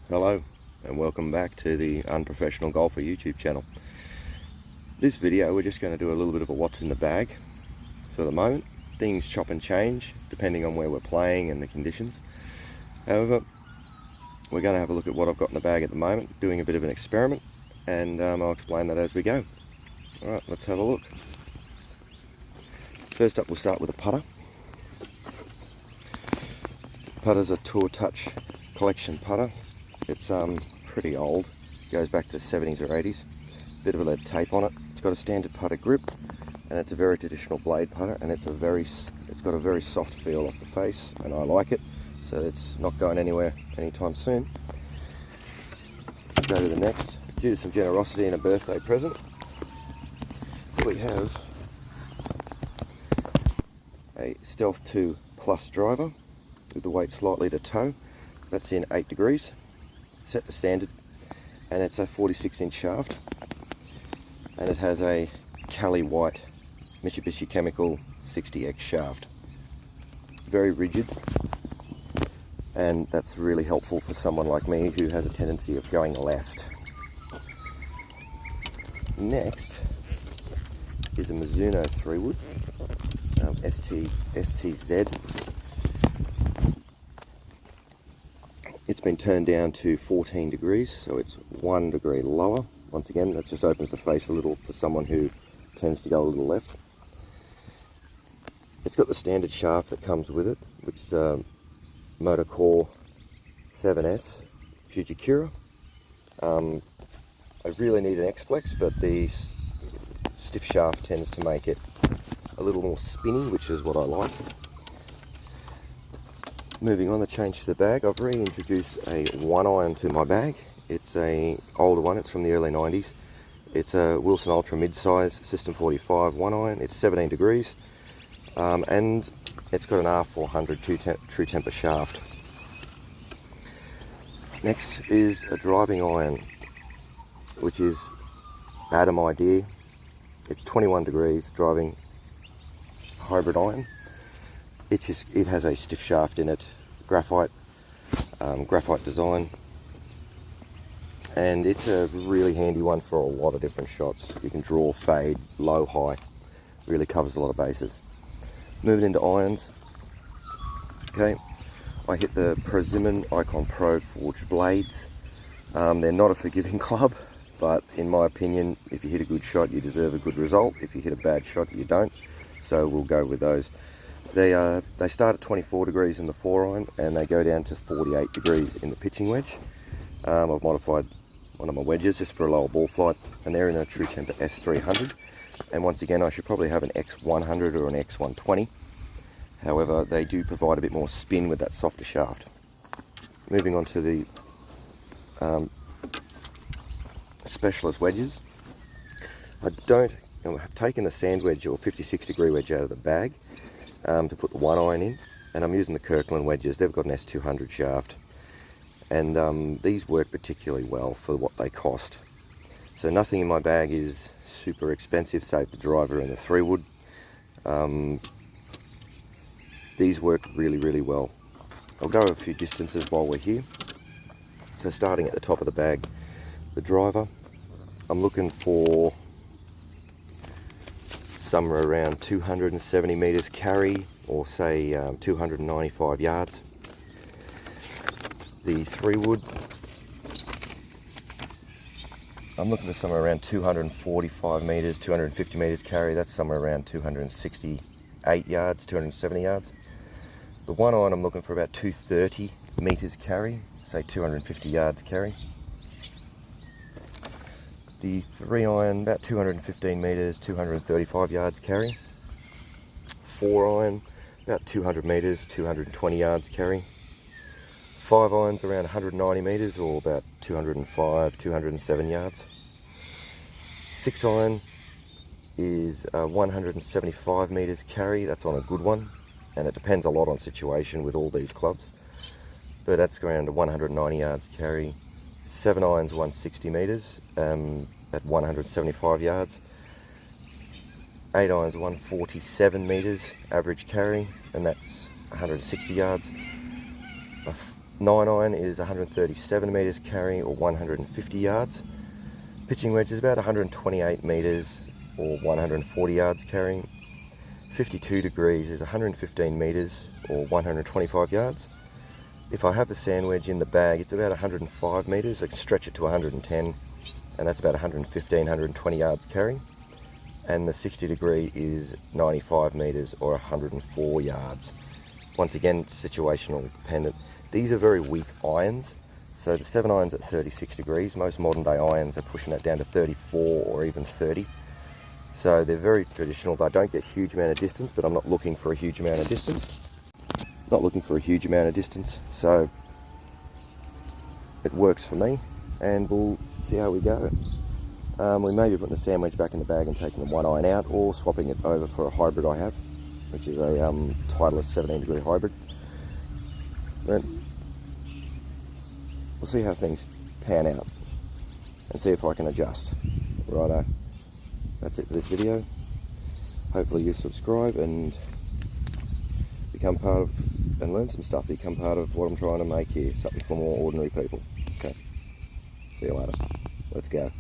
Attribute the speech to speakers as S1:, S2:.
S1: Hello and welcome back to the Unprofessional Golfer YouTube channel. This video we're just going to do a little bit of a what's in the bag for the moment. Things chop and change depending on where we're playing and the conditions. However, we're going to have a look at what I've got in the bag at the moment, doing a bit of an experiment, and I'll explain that as we go. Alright, let's have a look. First up, we'll start with a putter. Putter's a Tour Touch collection putter. It's pretty old, goes back to the 70s or 80s. Bit of a lead tape on it. It's got a standard putter grip, and it's a very traditional blade putter, and it's got a very soft feel off the face, and I like it, so it's not going anywhere anytime soon. Go to the next. Due to some generosity and a birthday present, we have a Stealth 2 Plus driver with the weight slightly to toe. That's in 8 degrees. Set to standard, and it's a 46-inch shaft, and it has a Cali white Mitsubishi Chemical 60X shaft. Very rigid, and that's really helpful for someone like me who has a tendency of going left. Next is a Mizuno 3-wood STZ. It's been turned down to 14 degrees, so it's 1 degree lower. Once again, that just opens the face a little for someone who tends to go a little left. It's got the standard shaft that comes with it, which is a Motor Core 7S Fujikura. I really need an X-Flex, but the stiff shaft tends to make it a little more spinny, which is what I like. Moving on, the change to the bag, I've reintroduced a 1-iron to my bag. It's an older one, it's from the early 90s. It's a Wilson Ultra mid-size System 45 1-iron. It's 17 degrees, and it's got an R400 true temper shaft. Next is a driving iron, which is Adam Idea. It's 21 degrees driving hybrid iron. It has a stiff shaft in it, graphite design, and it's a really handy one for a lot of different shots. You can draw, fade, low, high, really covers a lot of bases. Moving into irons, okay, I hit the Persimmon Icon Pro Forged blades. They're not a forgiving club, but in my opinion, if you hit a good shot, you deserve a good result. If you hit a bad shot, you don't, so we'll go with those. They start at 24 degrees in the 4-iron, and they go down to 48 degrees in the pitching wedge. I've modified one of my wedges just for a lower ball flight, and they're in a True Temper S300. And once again, I should probably have an X100 or an X120. However, they do provide a bit more spin with that softer shaft. Moving on to the specialist wedges. I've taken the sand wedge or 56 degree wedge out of the bag to put the 1-iron in, and I'm using the Kirkland wedges. They've got an S200 shaft, and these work particularly well for what they cost. So nothing in my bag is super expensive, save the driver and the 3-wood. These work really, really well. I'll go a few distances while we're here. So starting at the top of the bag, the driver, I'm looking for somewhere around 270 meters carry, or say 295 yards. The 3-wood, I'm looking for somewhere around 245 meters, 250 meters carry. That's somewhere around 268 yards, 270 yards. The 1-iron, I'm looking for about 230 meters carry, say 250 yards carry. The 3-iron, about 215 meters, 235 yards carry. 4-iron, about 200 meters, 220 yards carry. 5-irons around 190 meters, or about 205, 207 yards. 6-iron is 175 meters carry. That's on a good one, and it depends a lot on situation with all these clubs, but that's around 190 yards carry. 7-irons 160 meters at 175 yards. 8 irons 147 metres average carry, and that's 160 yards. A 9 iron is 137 metres carry, or 150 yards. Pitching wedge is about 128 metres or 140 yards carry. 52 degrees is 115 metres or 125 yards. If I have the sand wedge in the bag, it's about 105 metres. I can stretch it to 110, and that's about 115, 120 yards carry. And the 60 degree is 95 metres or 104 yards. Once again, situational dependent. These are very weak irons. So the 7 irons at 36 degrees, most modern day irons are pushing that down to 34 or even 30. So they're very traditional. They don't get a huge amount of distance, but I'm not looking for a huge amount of distance. So it works for me, and we'll see how we go. We may be putting the sand wedge back in the bag and taking the 1 iron out, or swapping it over for a hybrid I have, which is a Titleist 17 degree hybrid. But we'll see how things pan out and see if I can adjust. Righto, that's it for this video. Hopefully you subscribe and become part of, and learn some stuff, become part of what I'm trying to make here, something for more ordinary people. Okay, see you later. Let's go.